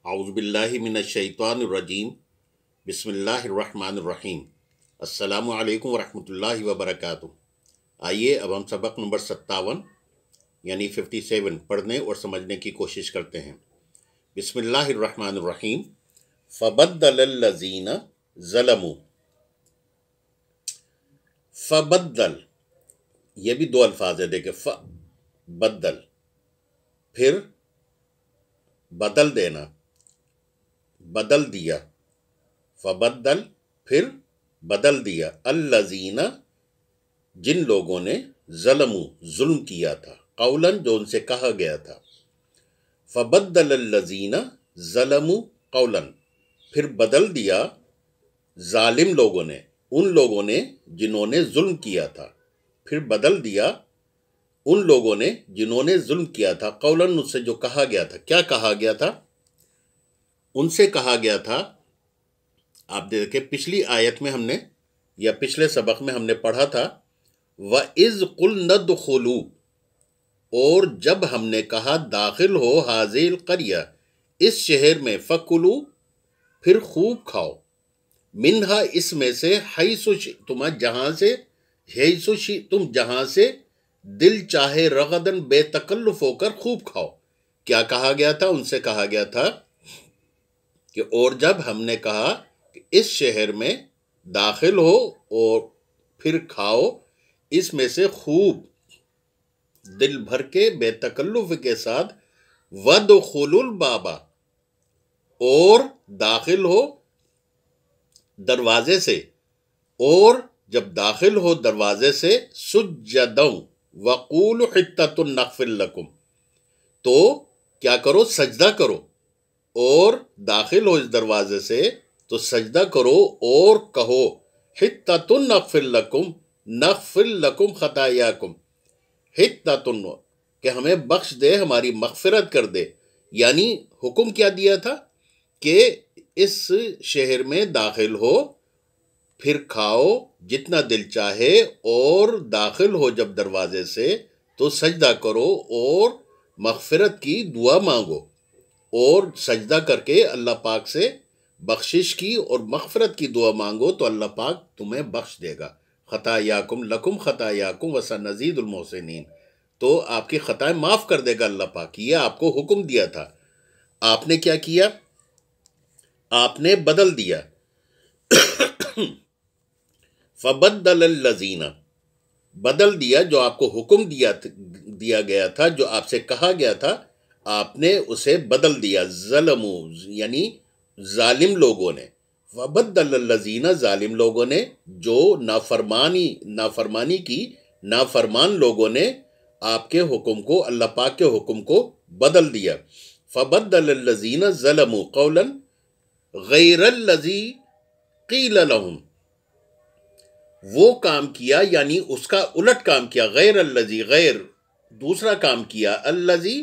اعوذ باللہ من الشیطان الرجیم بسم اللہ الرحمن الرحیم السلام علیکم ورحمۃ اللہ وبرکاتہ۔ آئیے اب ہم سبق نمبر 57 یعنی 57 پڑھنے اور سمجھنے کی کوشش کرتے ہیں۔ بسم اللہ الرحمن الرحیم۔ فبدل الذین ظلموا، فبدل یہ بھی دو الفاظ ہے، دیکھیں فبدل پھر بدل دینا، بدل دیا، فبدل پھر بدل دیا، الذین جن لوگوں نے ظلموا ظلم کیا تھا، قولا جو ان سے کہا گیا تھا، فبدل الذین ظلموا قولا پھر بدل دیا ظالم لوگوں نے، ان لوگوں نے جنہوں نے ظلم کیا تھا، پھر بدل دیا ان لوگوں نے جنہوں نے ظلم کیا تھا، قولا ان سے جو کہا گیا تھا۔ کیا کہا گیا تھا؟ ان سے کہا گیا تھا، آپ دیکھیں پچھلی آیت میں ہم نے یا پچھلے سبق میں ہم نے پڑھا تھا وَإِذْ قُلْنَا ادْخُلُوا، اور جب ہم نے کہا داخل ہو هَذِهِ الْقَرْيَةِ اس شہر میں، فَكُلُوا پھر خوب کھاؤ، منہا اس میں سے، حیث شئتم جہاں سے، حیث شئتم جہاں سے دل چاہے، رغدن بے تکلف ہو کر خوب کھاؤ۔ کیا کہا گیا تھا؟ ان سے کہا گیا تھا کہ اور جب ہم نے کہا کہ اس شہر میں داخل ہو اور پھر کھاؤ اس میں سے خوب، دل بھر کے بے تکلف کے ساتھ، وَادْخُلُوا الْبَابَ اور داخل ہو دروازے سے، اور جب داخل ہو دروازے سے، سُجَّدًا وَقُولُوا حِطَّةٌ نَغْفِرْ لَكُمْ تو کیا کرو؟ سجدہ کرو، اور داخل ہو اس دروازے سے تو سجدہ کرو اور کہو حِطَّةٌ نَغْفِرْ لَكُمْ، نغفر لکم خطایاکم، حِطَّةٌ کہ ہمیں بخش دے، ہماری مغفرت کر دے۔ یعنی حکم کیا دیا تھا کہ اس شہر میں داخل ہو، پھر کھاؤ جتنا دل چاہے، اور داخل ہو جب دروازے سے تو سجدہ کرو اور مغفرت کی دعا مانگو، اور سجدہ کر کے اللہ پاک سے بخشش کی اور مغفرت کی دعا مانگو تو اللہ پاک تمہیں بخش دے گا۔ خطایاکم لکم خطایاکم وسنزید المحسنین تو آپ کی خطائیں معاف کر دے گا اللہ پاک۔ یہ آپ کو حکم دیا تھا، آپ نے کیا کیا؟ آپ نے بدل دیا۔ فبدل الذین بدل دیا جو آپ کو حکم دیا گیا تھا، جو آپ سے کہا گیا تھا، آپ نے اسے بدل دیا، ظلموا یعنی ظالم لوگوں نے، فبدل الذین ظالم لوگوں نے، جو نافرمانی کی، نافرمان لوگوں نے آپ کے حکم کو، اللہ پاک کے حکم کو بدل دیا۔ فبدل الذین ظلموا قولا غیر الذی قیل لہم وہ کام کیا، یعنی اس کا الٹ کام کیا، غیر الذی غیر دوسرا کام کیا، الذی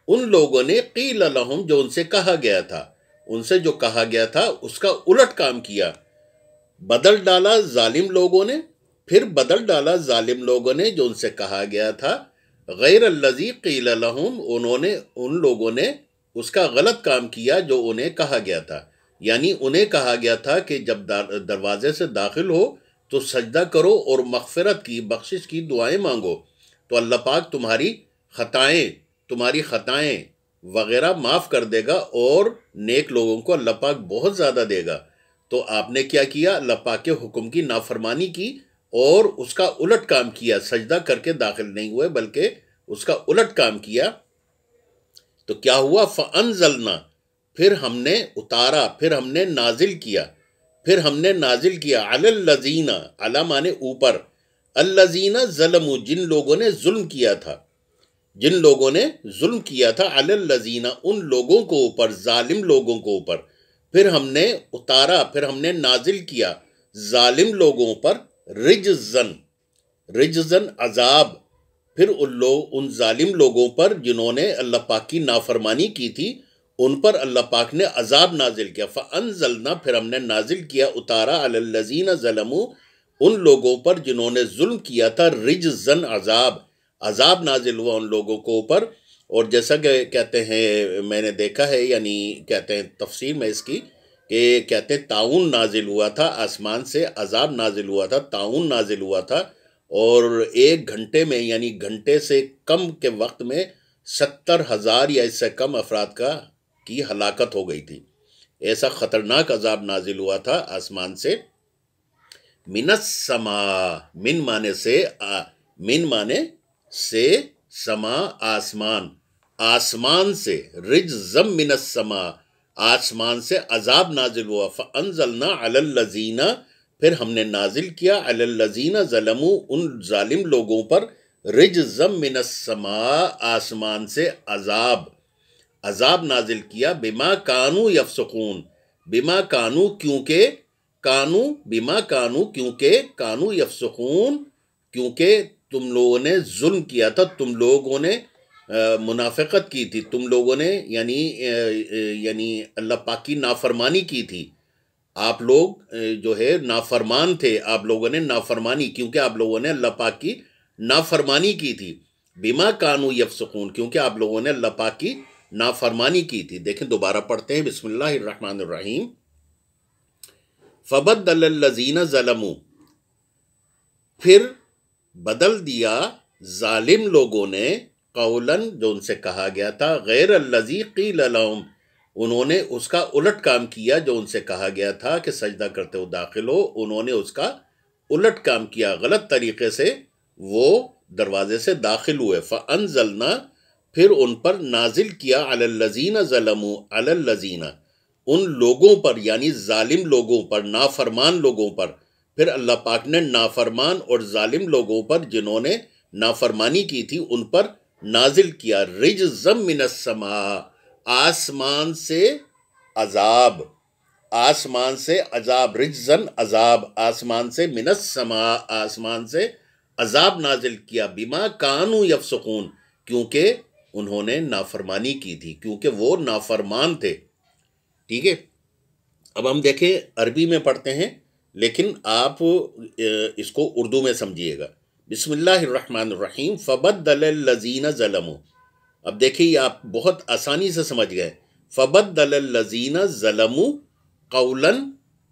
ان لوگوں نے، قیل لہم جو ان سے کہا گیا تھا، ان سے جو کہا گیا تھا اس کا الٹ کام کیا، بدل ڈالا ظالم لوگوں نے، پھر بدل ڈالا ظالم لوگوں نے جو ان سے کہا گیا تھا، غیر الذی قیل لہم ان لوگوں نے اس کا غلط کام کیا جو انہیں کہا گیا تھا۔ یعنی انہیں کہا گیا تھا کہ جب دروازے سے داخل ہو تو سجدہ کرو اور مغفرت کی، بخشش کی دعائیں مانگو تو اللہ پاک تمہاری خطائیں وغیرہ معاف کر دے گا، اور نیک لوگوں کو اللہ پاک بہت زیادہ دے گا۔ تو آپ نے کیا کیا؟ اللہ پاک کے حکم کی نافرمانی کی اور اس کا الٹ کام کیا، سجدہ کر کے داخل نہیں ہوئے بلکہ اس کا الٹ کام کیا۔ تو کیا ہوا؟ فَأَنزَلْنَا پھر ہم نے اتارا، پھر ہم نے نازل کیا عَلَى الَّذِينَ عَلَى مانے اوپر، الَّذِينَ ظَلَمُوا جن لوگوں نے ظلم کیا تھا، عَلَى الَّذِينَ ان لوگوں کو اوپر، ظالم لوگوں کو اوپر، پھر ہم نے اتارا، پھر ہم نے نازل کیا ظالم لوگوں پر رجزن عذاب، پھر ان ظالم لوگوں پر جنہوں نے اللہ پاک کی نافرمانی کی تھی، ان پر اللہ پاک نے عذاب نازل کیا۔ فَأَنزَلْنَا پھر ہم نے نازل کیا، اتارا، عَلَى الَّذِينَ ظَلَمُوا ان لوگوں پر جنہوں نے ظلم کیا تھا، رجزن عذاب نازل ہوا ان لوگوں کو اوپر، اور جیسا کہ کہتے ہیں میں نے دیکھا ہے، یعنی کہتے ہیں تفسیر میں اس کی کہ کہتے ہیں طاعون نازل ہوا تھا، آسمان سے عذاب نازل ہوا تھا، طاعون نازل ہوا تھا، اور 1 گھنٹے میں یعنی گھنٹے سے کم کے وقت میں 70,000 یا اس سے کم افراد کی ہلاکت ہو گئی تھی۔ ایسا خطرناک عذاب نازل ہوا تھا آسمان سے۔ من السماء، من مانے سے، سما آسمان، آسمان سے، رجزم من السماء، آسمان سے عذاب نازل ہوا۔ فانزلنا علی الذین، پھر ہم نے نازل کیا علی الذین ظلموا، ان ظالم لوگوں پر، رجزم من السماء، آسمان سے عذاب نازل کیا، بما کانوا یفسقون، بما کانوا کیونکہ، بما کانوا کیونکہ، کانوا یفسقون کیونکہ تم لوگوں نے ظلم کیا تھا، تم لوگوں نے منافقت کی تھی، تم لوگوں نے یعنی اللہ پاک کی نافرمانی کی تھی، آپ لوگ جو ہے نافرمان تھے، آپ لوگوں نے نافرمانی، کیونکہ آپ لوگوں نے اللہ پاک کی نافرمانی کی تھی، بما کانوا یفسقون کیونکہ آپ لوگوں نے اللہ پاک کی نافرمانی کی تھی۔ دیکھیں دوبارہ پڑھتے ہیں، بسم اللہ الرحمن الرحیم۔ فبدل الذین ظلموا، پھر بدل دیا ظالم لوگوں نے، قولاً جو ان سے کہا گیا تھا، غیر الذی قیل لہم، انہوں نے اس کا الٹ کام کیا جو ان سے کہا گیا تھا کہ سجدہ کرتے ہو داخل ہو، انہوں نے اس کا الٹ کام کیا، غلط طریقے سے وہ دروازے سے داخل ہوئے۔ فانزلنا، پھر ان پر نازل کیا، علی الذین ظلموا، علی الذین، ان لوگوں پر یعنی ظالم لوگوں پر، نافرمان لوگوں پر، پھر اللہ پاک نے نافرمان اور ظالم لوگوں پر جنہوں نے نافرمانی کی تھی ان پر نازل کیا، رجزم من السماء، آسمان سے عذاب، آسمان سے عذاب، رجزن عذاب، آسمان سے، من السماء، آسمان سے عذاب نازل کیا، بما کانوا یفسقون کیونکہ انہوں نے نافرمانی کی تھی، کیونکہ وہ نافرمان تھے۔ ٹھیک ہے، اب ہم دیکھیں عربی میں پڑھتے ہیں لیکن آپ اس کو اردو میں سمجھیے گا۔ بسم اللہ الرحمن الرحیم۔ فبدل الذین ظلموا، اب دیکھیے آپ بہت آسانی سے سمجھ گئے۔ فبدل الذین ظلموا قولا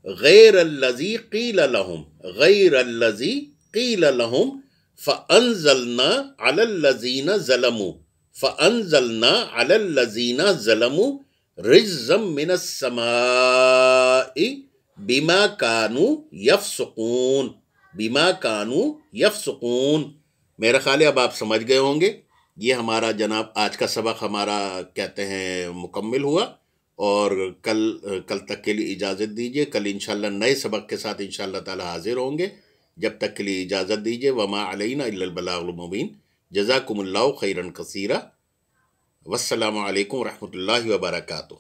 غیر الذی قیل لہم، غیر الذی قیل لہم، فانزلنا علی الذین ظلموا، فانزلنا علی الذین ظلموا رجزا من السماء بما کانوا یفسقون، بما کانوا یفسقون۔ میرا خیال ہے اب آپ سمجھ گئے ہوں گے۔ یہ ہمارا جناب آج کا سبق ہمارا کہتے ہیں مکمل ہوا، اور کل تک کے لیے اجازت دیجیے، کل انشاءاللہ نئے سبق کے ساتھ انشاءاللہ تعالی حاضر ہوں گے، جب تک کے لیے اجازت دیجیے۔ وما علینا الا البلاغ المبین۔ جزاکم اللہ خیرا کثیرا، والسلام علیکم ورحمۃ اللہ وبرکاتہ۔